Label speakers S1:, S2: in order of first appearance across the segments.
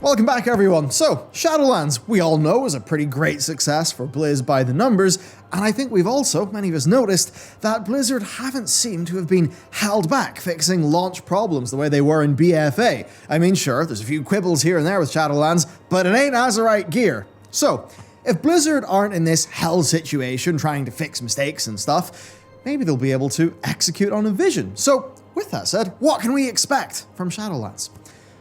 S1: Welcome back, everyone. So, Shadowlands, we all know, is a pretty great success for Blizz by the numbers, and I think we've also, many of us, noticed that Blizzard haven't seemed to have been held back fixing launch problems the way they were in BFA. I mean, sure, there's a few quibbles here and there with Shadowlands, but it ain't Azerite gear. So, if Blizzard aren't in this hell situation trying to fix mistakes and stuff, maybe they'll be able to execute on a vision. So, with that said, what can we expect from Shadowlands?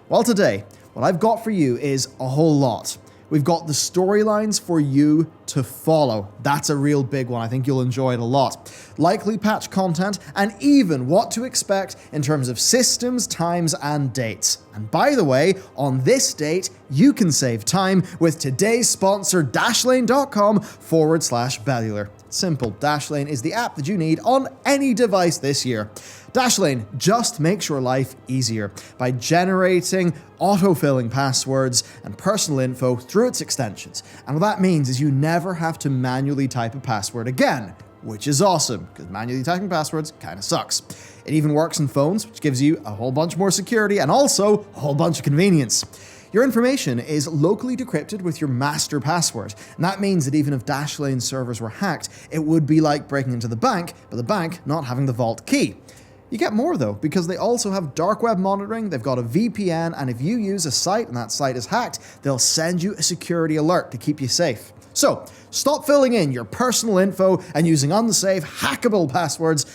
S1: Well, today, what I've got for you is a whole lot. We've got the storylines for you to follow. That's a real big one. I think you'll enjoy it a lot. Likely patch content, and even what to expect in terms of systems, times, and dates. And by the way, on this date, you can save time with today's sponsor, Dashlane.com/Bellular. Simple. Dashlane is the app that you need on any device this year. Dashlane just makes your life easier by generating autofilling passwords and personal info through its extensions. And what that means is you never have to manually type a password again, which is awesome, because manually typing passwords kind of sucks. It even works on phones, which gives you a whole bunch more security and also a whole bunch of convenience. Your information is locally decrypted with your master password, and that means that even if Dashlane's servers were hacked, it would be like breaking into the bank, but the bank not having the vault key. You get more though, because they also have dark web monitoring, they've got a VPN, and if you use a site and that site is hacked, they'll send you a security alert to keep you safe. So, stop filling in your personal info and using unsafe, hackable passwords,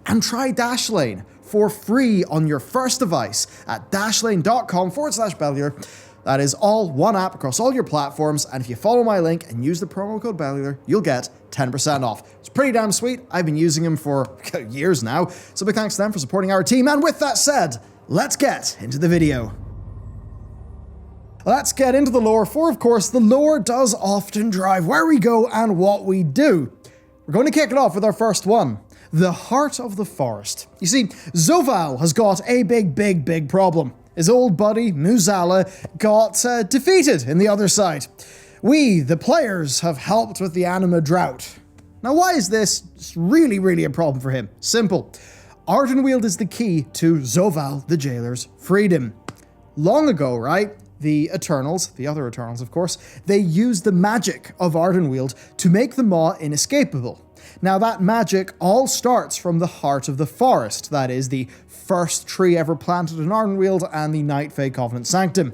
S1: and try Dashlane for free on your first device at dashlane.com/Bellular. That is all one app across all your platforms, and if you follow my link and use the promo code Bellular, you'll get 10% off. It's pretty damn sweet. I've been using them for years now, so big thanks to them for supporting our team. And with that said, let's get into the video. Let's get into the lore, for of course, the lore does often drive where we go and what we do. We're going to kick it off with our first one. The Heart of the Forest. You see, Zovaal has got a big problem. His old buddy, Muzala, got defeated in the other side. We, the players, have helped with the anima drought. Now, why is this really a problem for him? Simple. Ardenweald is the key to Zovaal, the jailer's freedom. Long ago, right, the Eternals, the other Eternals of course, they used the magic of Ardenweald to make the Maw inescapable. Now that magic all starts from the Heart of the Forest, that is the first tree ever planted in Ardenweald and the Night Fae Covenant Sanctum.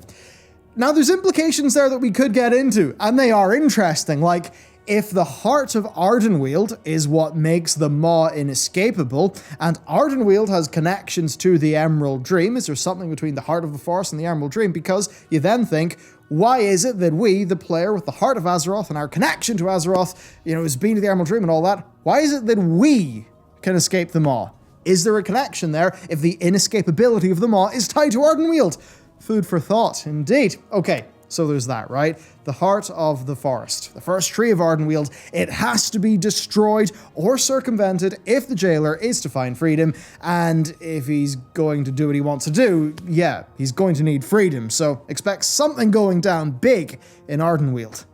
S1: Now there's implications there that we could get into, and they are interesting, like if the Heart of Ardenweald is what makes the Maw inescapable, and Ardenweald has connections to the Emerald Dream, is there something between the Heart of the Forest and the Emerald Dream? Because you then think, why is it that we, the player with the Heart of Azeroth and our connection to Azeroth, has been to the Emerald Dream and all that, why is it that we can escape the Maw? Is there a connection there if the inescapability of the Maw is tied to Ardenweald? Food for thought, indeed. Okay, so there's that, right? The Heart of the Forest, the first tree of Ardenweald, it has to be destroyed or circumvented if the jailer is to find freedom, and if he's going to do what he wants to do, yeah, he's going to need freedom, so expect something going down big in Ardenweald.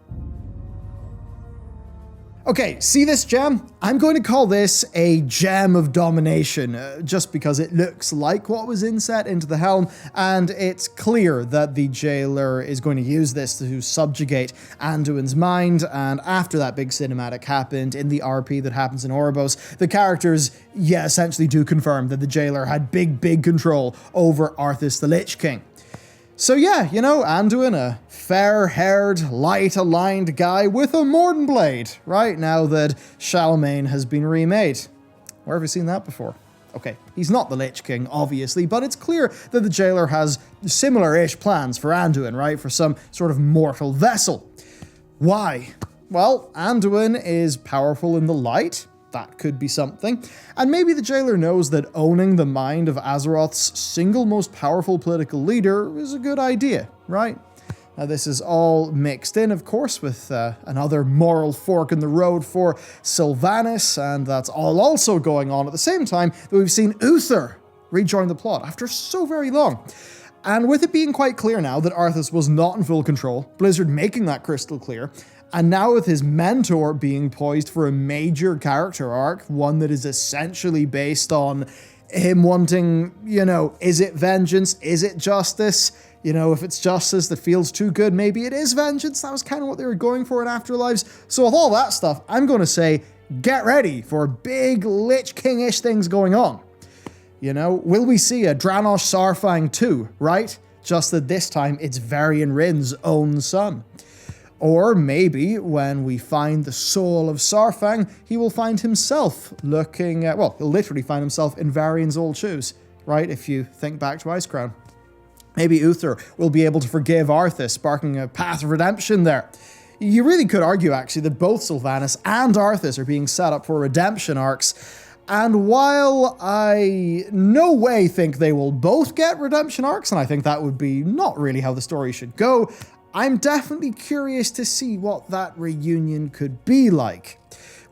S1: Okay, see this gem? I'm going to call this a gem of domination, just because it looks like what was inset into the helm, and it's clear that the jailer is going to use this to subjugate Anduin's mind, and after that big cinematic happened in the RP that happens in Oribos, the characters, essentially do confirm that the jailer had big control over Arthas the Lich King. So Anduin, a fair-haired, light-aligned guy with a Morden blade, right, now that Shalamourne has been remade. Where have you seen that before? Okay, he's not the Lich King, obviously, but it's clear that the jailer has similar-ish plans for Anduin, right, for some sort of mortal vessel. Why? Well, Anduin is powerful in the light. That could be something. And maybe the jailer knows that owning the mind of Azeroth's single most powerful political leader is a good idea, right? Now this is all mixed in, of course, with another moral fork in the road for Sylvanas, and that's all also going on at the same time that we've seen Uther rejoin the plot after so very long. And with it being quite clear now that Arthas was not in full control, Blizzard making that crystal clear, and now with his mentor being poised for a major character arc, one that is essentially based on him wanting, is it vengeance? Is it justice? If it's justice that feels too good, maybe it is vengeance. That was kind of what they were going for in Afterlives. So with all that stuff, I'm going to say, get ready for big Lich King-ish things going on. Will we see a Draenor Saurfang 2, right? Just that this time it's Varian Rin's own son. Or maybe when we find the soul of Saurfang, he will find himself looking at, he'll literally find himself in Varian's old shoes, right? If you think back to Icecrown. Maybe Uther will be able to forgive Arthas, sparking a path of redemption there. You really could argue, actually, that both Sylvanas and Arthas are being set up for redemption arcs. And while I no way think they will both get redemption arcs, and I think that would be not really how the story should go, I'm definitely curious to see what that reunion could be like.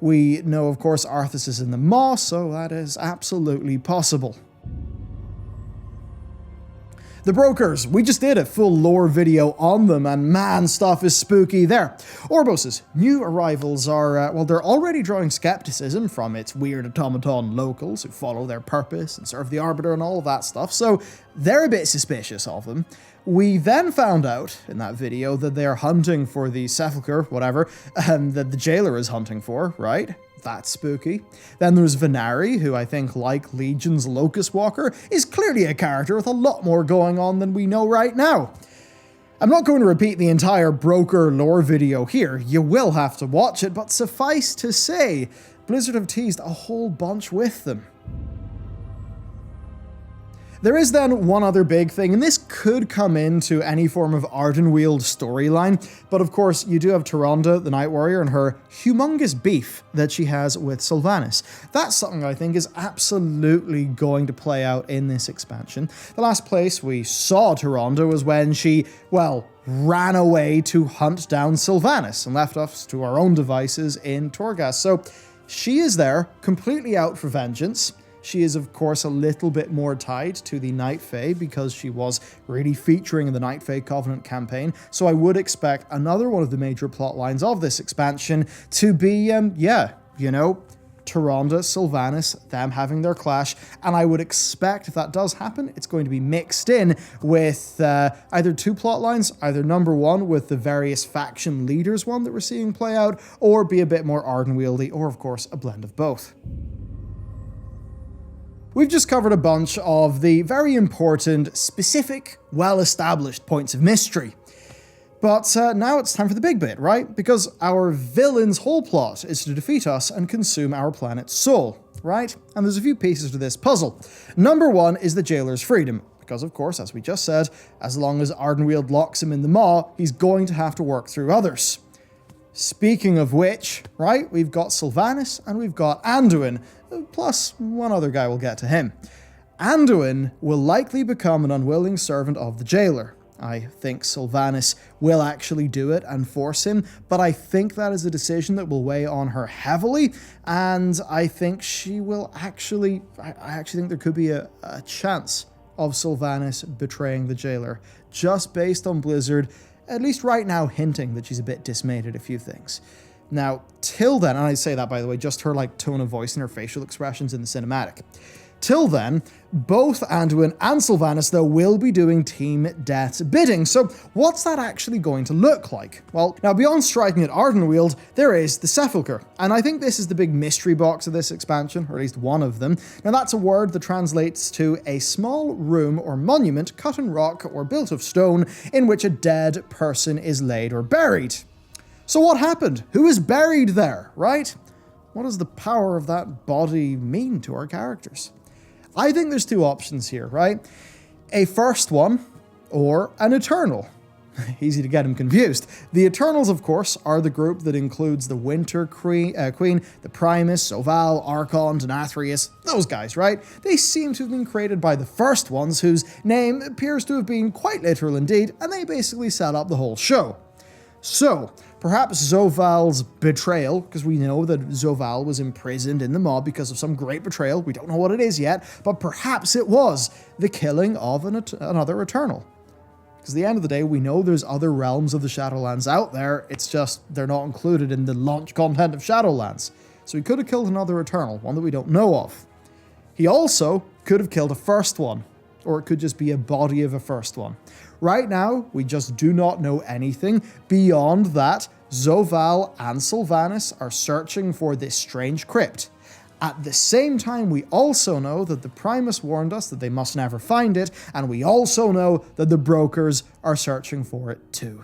S1: We know, of course, Arthas is in the Maw, so that is absolutely possible. The Brokers, we just did a full lore video on them, and man, stuff is spooky there. Orbos's new arrivals are, they're already drawing skepticism from its weird automaton locals who follow their purpose and serve the Arbiter and all of that stuff, so they're a bit suspicious of them. We then found out in that video that they're hunting for the sepulchre, whatever, that the jailer is hunting for, right? That's spooky. Then there's Venari, who I think, like Legion's Locust Walker, is clearly a character with a lot more going on than we know right now. I'm not going to repeat the entire Broker lore video here, you will have to watch it, but suffice to say, Blizzard have teased a whole bunch with them. There is then one other big thing, and this could come into any form of Ardenweald storyline, but of course you do have Tyrande, the Night Warrior, and her humongous beef that she has with Sylvanas. That's something I think is absolutely going to play out in this expansion. The last place we saw Tyrande was when she, ran away to hunt down Sylvanas and left us to our own devices in Torghast. So she is there, completely out for vengeance. She is, of course, a little bit more tied to the Night Fae because she was really featuring in the Night Fae Covenant campaign. So I would expect another one of the major plot lines of this expansion to be, Tyrande, Sylvanas, them having their clash. And I would expect if that does happen, it's going to be mixed in with either two plot lines, either number one with the various faction leaders one that we're seeing play out, or be a bit more Ardenwealdy, or of course, a blend of both. We've just covered a bunch of the very important, specific, well-established points of mystery. But now it's time for the big bit, right? Because our villain's whole plot is to defeat us and consume our planet's soul, right? And there's a few pieces to this puzzle. Number one is the jailer's freedom. Because, of course, as we just said, as long as Ardenweald locks him in the Maw, he's going to have to work through others. Speaking of which, right, we've got Sylvanas and we've got Anduin, plus one other guy, we'll get to him. Anduin will likely become an unwilling servant of the jailer. I think Sylvanas will actually do it and force him, but I think that is a decision that will weigh on her heavily, and I think she will actually, I actually think there could be a chance of Sylvanas betraying the jailer, just based on Blizzard, at least right now, hinting that she's a bit dismayed at a few things. Now, till then, and I say that, by the way, just her tone of voice and her facial expressions in the cinematic. Till then, both Anduin and Sylvanas, though, will be doing Team Death's bidding. So what's that actually going to look like? Well, now beyond striking at Ardenweald, there is the Sepulchre. And I think this is the big mystery box of this expansion, or at least one of them. Now that's a word that translates to a small room or monument cut in rock or built of stone in which a dead person is laid or buried. So what happened? Who is buried there, right? What does the power of that body mean to our characters? I think there's two options here, right? A first one, or an Eternal. Easy to get him confused. The Eternals, of course, are the group that includes the Winter Queen, the Primus, Soval, Archon, Denathrius, those guys, right? They seem to have been created by the first ones, whose name appears to have been quite literal indeed, and they basically set up the whole show. So, perhaps Zoval's betrayal, because we know that Zoval was imprisoned in the Maw because of some great betrayal, we don't know what it is yet, but perhaps it was the killing of another Eternal. Because at the end of the day, we know there's other realms of the Shadowlands out there, it's just they're not included in the launch content of Shadowlands. So he could have killed another Eternal, one that we don't know of. He also could have killed a first one, or it could just be a body of a first one. Right now, we just do not know anything beyond that Zovaal and Sylvanas are searching for this strange crypt. At the same time, we also know that the Primus warned us that they must never find it, and we also know that the brokers are searching for it too.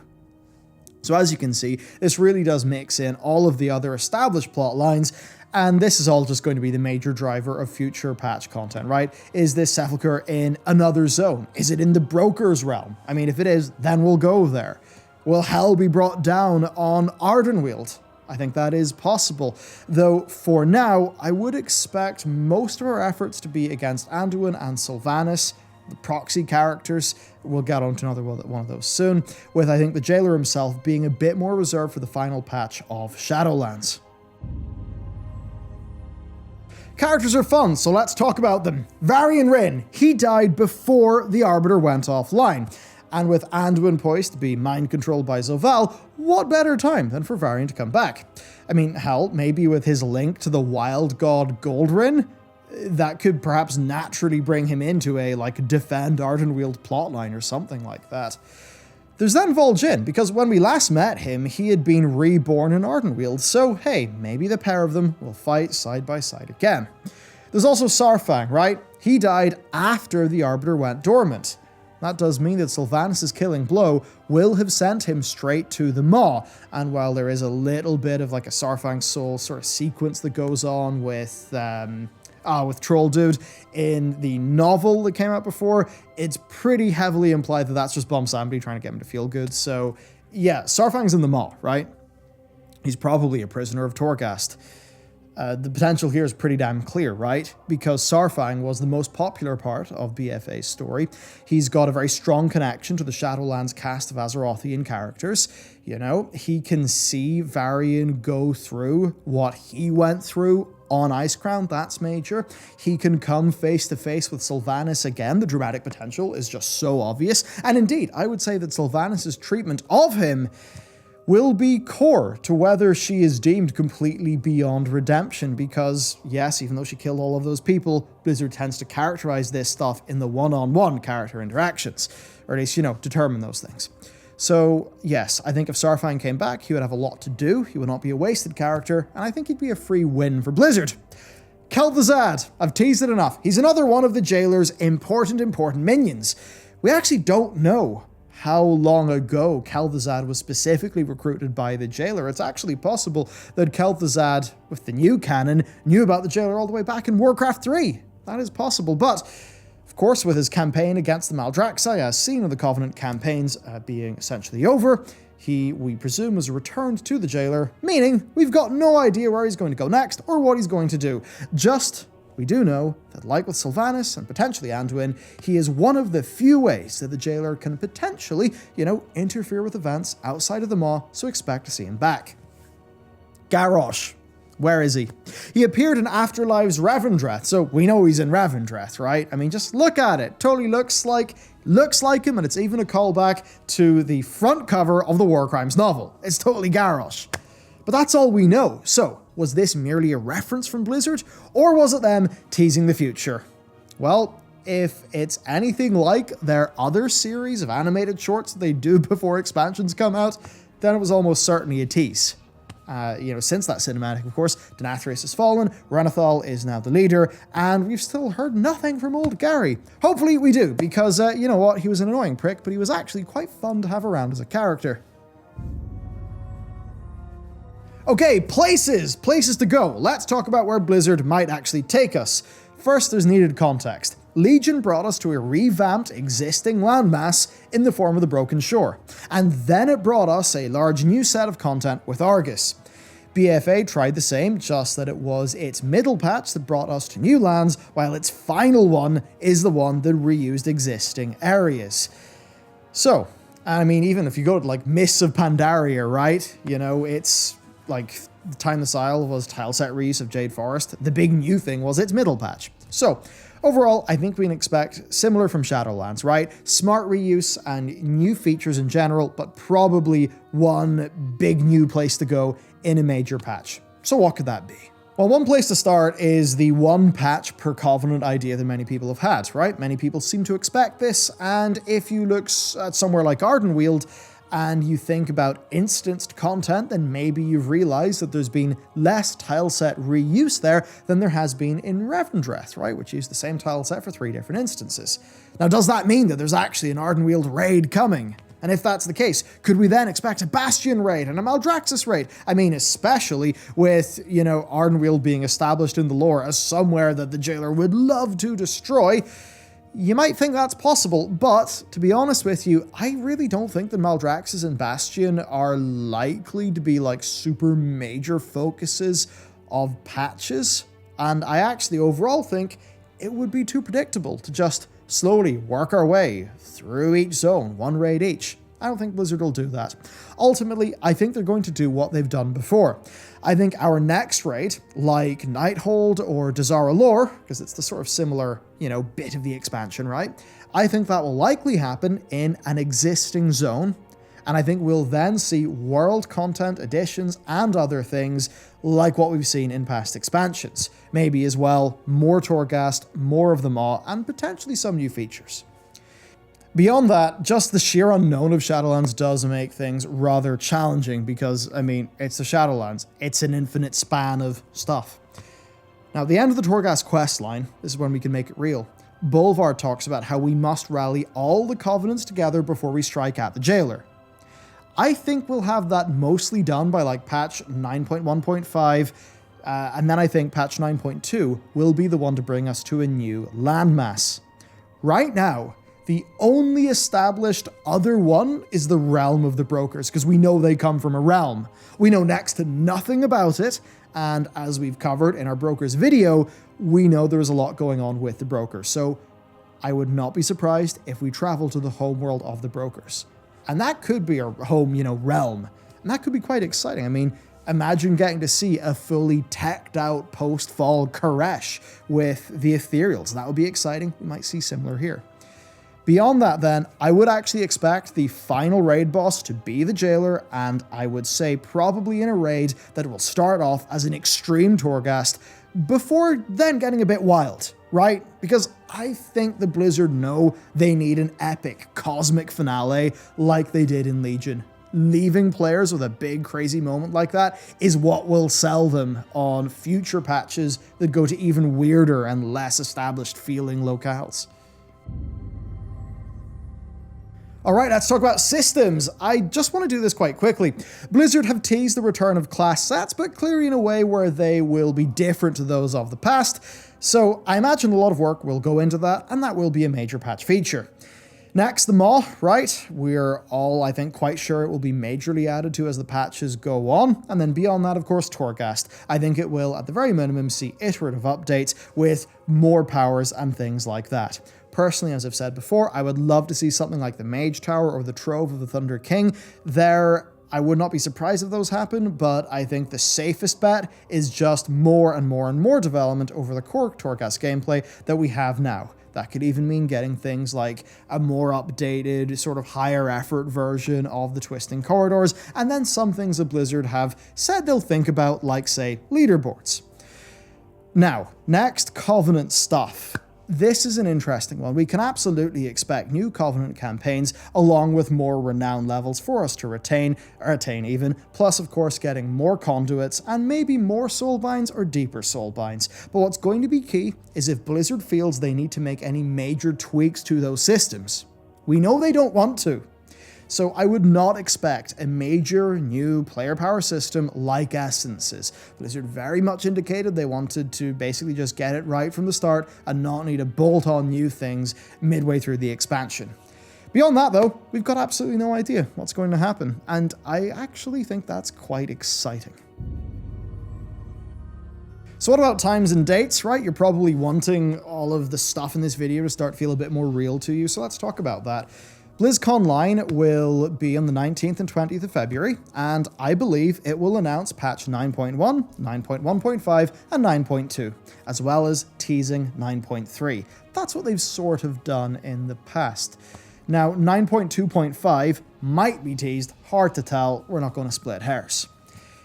S1: So as you can see, this really does mix in all of the other established plot lines, and this is all just going to be the major driver of future patch content, right? Is this sepulchre in another zone? Is it in the broker's realm? I mean, if it is, then we'll go there. Will hell be brought down on Ardenweald? I think that is possible, though for now, I would expect most of our efforts to be against Anduin and Sylvanas, the proxy characters. We'll get onto another one of those soon, with I think the Jailer himself being a bit more reserved for the final patch of Shadowlands. Characters are fun, so let's talk about them. Varian Wrynn, he died before the Arbiter went offline. And with Anduin poised to be mind-controlled by Zovaal, what better time than for Varian to come back? I mean, hell, maybe with his link to the wild god Goldrin, that could perhaps naturally bring him into a, defend Ardenweald plotline or something like that. There's then Vol'jin, because when we last met him, he had been reborn in Ardenweald, so hey, maybe the pair of them will fight side by side again. There's also Saurfang, right? He died after the Arbiter went dormant. That does mean that Sylvanas' killing blow will have sent him straight to the Maw, and while there is a little bit of a Saurfang Soul sort of sequence that goes on with Troll Dude in the novel that came out before, it's pretty heavily implied that that's just Bum Samedi trying to get him to feel good. So yeah, Saurfang's in the Maw, right? He's probably a prisoner of Torghast. The potential here is pretty damn clear, right? Because Saurfang was the most popular part of BFA's story. He's got a very strong connection to the Shadowlands cast of Azerothian characters. You know, he can see Varian go through what he went through on Icecrown, that's major. He can come face to face with Sylvanas again. The dramatic potential is just so obvious. And indeed, I would say that Sylvanas' treatment of him will be core to whether she is deemed completely beyond redemption, because yes, even though she killed all of those people, Blizzard tends to characterize this stuff in the one-on-one character interactions, or at least, determine those things. So yes, I think if Saurfang came back, he would have a lot to do, he would not be a wasted character, and I think he'd be a free win for Blizzard. Kel'Thuzad, I've teased it enough. He's another one of the Jailer's important minions. We actually don't know how long ago Kel'Thuzad was specifically recruited by the Jailer. It's actually possible that Kel'Thuzad, with the new canon, knew about the Jailer all the way back in Warcraft 3. That is possible, but of course, with his campaign against the Maldraxxi, as seen in the Covenant campaigns being essentially over, he, we presume, was returned to the Jailer, meaning we've got no idea where he's going to go next or what he's going to do. Just, we do know that, like with Sylvanas and potentially Anduin, he is one of the few ways that the Jailer can potentially, interfere with events outside of the Maw, so expect to see him back. Garrosh. Where is he? He appeared in Afterlife's Revendreth, so we know he's in Revendreth, right? I mean, just look at it. Totally looks like him, and it's even a callback to the front cover of the War Crimes novel. It's totally Garrosh. But that's all we know. So, was this merely a reference from Blizzard, or was it them teasing the future? Well, if it's anything like their other series of animated shorts that they do before expansions come out, then it was almost certainly a tease. Since that cinematic, of course, Denathrius has fallen, Renathal is now the leader, and we've still heard nothing from old Gary. Hopefully we do, because, you know what, he was an annoying prick, but he was actually quite fun to have around as a character. Okay, places to go. Let's talk about where Blizzard might actually take us. First, there's needed context. Legion brought us to a revamped existing landmass in the form of the Broken Shore, and then it brought us a large new set of content with Argus. BFA tried the same, just that it was its middle patch that brought us to new lands, while its final one is the one that reused existing areas. So, I mean, even if you go to Mists of Pandaria, right? It's like the Time the Isle was tileset reuse of Jade Forest. The big new thing was its middle patch. So, overall, I think we can expect similar from Shadowlands, right? Smart reuse and new features in general, but probably one big new place to go in a major patch. So what could that be? Well, one place to start is the one patch per covenant idea that many people have had, right? Many people seem to expect this, and if you look at somewhere like Ardenweald and you think about instanced content, then maybe you've realized that there's been less tileset reuse there than there has been in Revendreth, right? Which used the same tileset for 3 different instances. Now, does that mean that there's actually an Ardenweald raid coming? And if that's the case, could we then expect a Bastion raid and a Maldraxxus raid? I mean, especially with, Ardenweald being established in the lore as somewhere that the Jailer would love to destroy. You might think that's possible, but to be honest with you, I really don't think that Maldraxxus and Bastion are likely to be like super major focuses of patches. And I actually overall think it would be too predictable to just slowly work our way through each zone, 1 raid each. I don't think Blizzard will do that. Ultimately, I think they're going to do what they've done before. I think our next raid, like Nighthold or Dazara Lore, because it's the sort of similar, bit of the expansion, right? I think that will likely happen in an existing zone, and I think we'll then see world content additions and other things like what we've seen in past expansions. Maybe as well, more Torghast, more of the Maw, and potentially some new features. Beyond that, just the sheer unknown of Shadowlands does make things rather challenging because, it's the Shadowlands. It's an infinite span of stuff. Now, at the end of the Torghast questline, this is when we can make it real, Bolvar talks about how we must rally all the Covenants together before we strike at the Jailer. I think we'll have that mostly done by like patch 9.1.5, and then I think patch 9.2 will be the one to bring us to a new landmass. Right now, the only established other one is the Realm of the Brokers, because we know they come from a realm. We know next to nothing about it, and as we've covered in our Brokers video, we know there's a lot going on with the Brokers, so I would not be surprised if we travel to the homeworld of the Brokers. And that could be our home, realm. And that could be quite exciting. Imagine getting to see a fully teched out post-fall Koresh with the Ethereals. That would be exciting. We might see similar here. Beyond that then, I would actually expect the final raid boss to be the Jailer, and I would say probably in a raid that will start off as an extreme Torghast before then getting a bit wild, right? Because I think the Blizzard know they need an epic cosmic finale like they did in Legion. Leaving players with a big crazy moment like that is what will sell them on future patches that go to even weirder and less established feeling locales. Alright, let's talk about systems. I just want to do this quite quickly. Blizzard have teased the return of class sets, but clearly in a way where they will be different to those of the past. So I imagine a lot of work will go into that, and that will be a major patch feature. Next, the Maw, right? We're all, I think, quite sure it will be majorly added to as the patches go on. And then beyond that, of course, Torghast. I think it will, at the very minimum, see iterative updates with more powers and things like that. Personally, as I've said before, I would love to see something like the Mage Tower or the Trove of the Thunder King. I would not be surprised if those happen, but I think the safest bet is just more and more and more development over the core Torghast gameplay that we have now. That could even mean getting things like a more updated, sort of higher effort version of the Twisting Corridors, and then some things that Blizzard have said they'll think about, like, say, leaderboards. Now, next, Covenant stuff. This is an interesting one. We can absolutely expect new Covenant campaigns along with more renown levels for us to retain, or attain even, plus of course getting more conduits and maybe more soulbinds or deeper soulbinds. But what's going to be key is if Blizzard feels they need to make any major tweaks to those systems. We know they don't want to. So I would not expect a major new player power system like Essence's. Blizzard very much indicated they wanted to basically just get it right from the start and not need to bolt on new things midway through the expansion. Beyond that though, we've got absolutely no idea what's going to happen, and I actually think that's quite exciting. So what about times and dates, right? You're probably wanting all of the stuff in this video to start feel a bit more real to you, so let's talk about that. BlizzConline will be on the 19th and 20th of February, and I believe it will announce patch 9.1, 9.1.5, and 9.2, as well as teasing 9.3. That's what they've sort of done in the past. Now, 9.2.5 might be teased, hard to tell, we're not going to split hairs.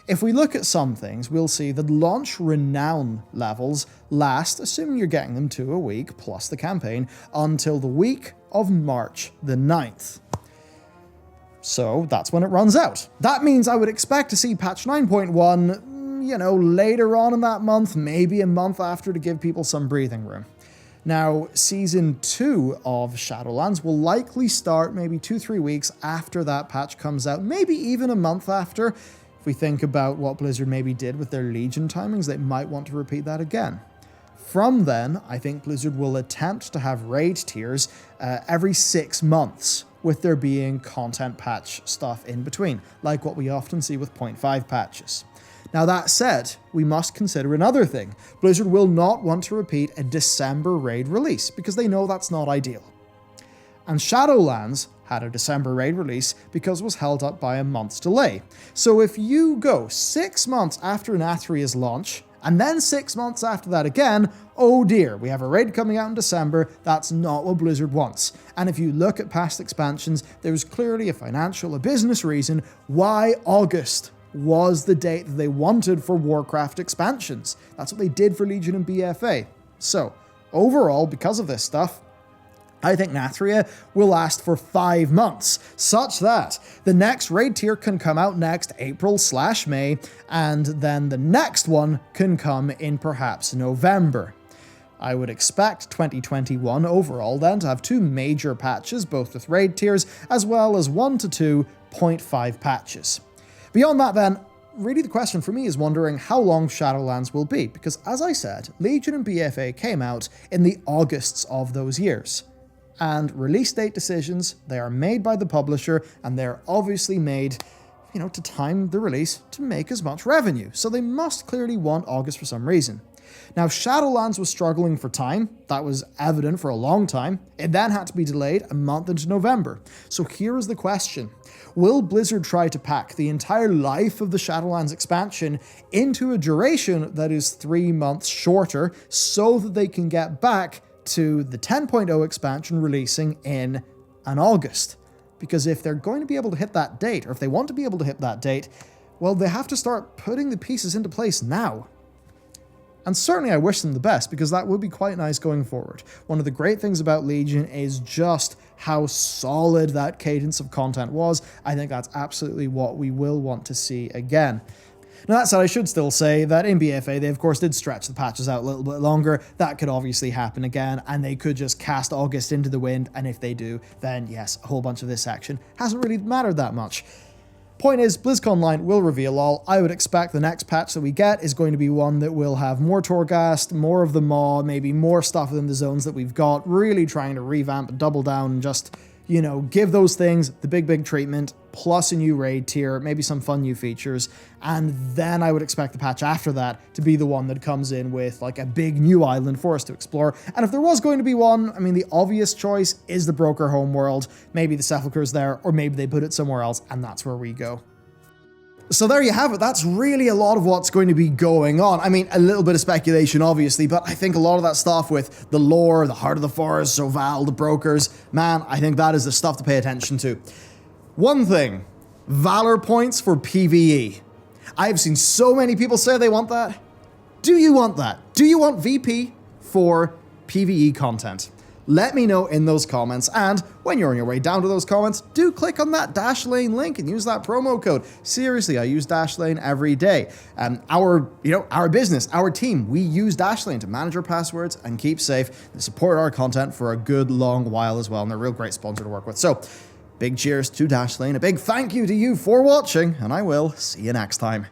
S1: If we look at some things, we'll see that launch renown levels last, assuming you're getting them to a week plus the campaign, until the week of March the 9th. So that's when it runs out. That means I would expect to see patch 9.1, later on in that month, maybe a month after, to give people some breathing room. Now, Season 2 of Shadowlands will likely start maybe 2-3 weeks after that patch comes out, maybe even a month after. If we think about what Blizzard maybe did with their Legion timings, they might want to repeat that again. From then, I think Blizzard will attempt to have raid tiers every 6 months, with there being content patch stuff in between, like what we often see with 0.5 patches. Now that said, we must consider another thing. Blizzard will not want to repeat a December raid release, because they know that's not ideal. And Shadowlands had a December raid release because it was held up by a month's delay. So if you go 6 months after Nathrya's launch, and then 6 months after that again, oh dear, we have a raid coming out in December. That's not what Blizzard wants. And if you look at past expansions, there's clearly a financial or business reason why August was the date that they wanted for Warcraft expansions. That's what they did for Legion and BFA. So, overall, because of this stuff, I think Nathrya will last for 5 months, such that the next raid tier can come out next April/May, and then the next one can come in perhaps November. I would expect 2021 overall then to have 2 major patches, both with raid tiers, as well as 1 to 2 0.5 patches. Beyond that then, really the question for me is wondering how long Shadowlands will be, because as I said, Legion and BFA came out in the Augusts of those years. And release date decisions, they are made by the publisher, and they're obviously made, to time the release to make as much revenue. So they must clearly want August for some reason. Now, Shadowlands was struggling for time. That was evident for a long time. It then had to be delayed a month into November. So here is the question. Will Blizzard try to pack the entire life of the Shadowlands expansion into a duration that is 3 months shorter so that they can get back to the 10.0 expansion releasing in an August? Because if they're going to be able to hit that date, or if they want to be able to hit that date, well, they have to start putting the pieces into place now. And certainly I wish them the best, because that would be quite nice going forward. One of the great things about Legion is just how solid that cadence of content was. I think that's absolutely what we will want to see again. Now that said, I should still say that in BFA, they of course did stretch the patches out a little bit longer. That could obviously happen again, and they could just cast August into the wind, and if they do, then yes, a whole bunch of this section hasn't really mattered that much. Point is, BlizzConline will reveal all. I would expect the next patch that we get is going to be one that will have more Torghast, more of the Maw, maybe more stuff within the zones that we've got, really trying to revamp and double down and just, give those things the big treatment, plus a new raid tier, maybe some fun new features, and then I would expect the patch after that to be the one that comes in with like a big new island for us to explore. And if there was going to be one, the obvious choice is the Broker homeworld. Maybe the Sepulchre's there, or maybe they put it somewhere else, and that's where we go. So there you have it. That's really a lot of what's going to be going on. A little bit of speculation, obviously, but I think a lot of that stuff with the lore, the Heart of the Forest, Zovaal, the Brokers, man, I think that is the stuff to pay attention to. One thing, Valor points for PvE. I've seen so many people say they want that. Do you want that? Do you want VP for PvE content? Let me know in those comments, and when you're on your way down to those comments, do click on that Dashlane link and use that promo code. Seriously, I use Dashlane every day. Our business, our team, we use Dashlane to manage our passwords and keep safe and support our content for a good long while as well, and they're a real great sponsor to work with. So, big cheers to Dashlane, a big thank you to you for watching, and I will see you next time.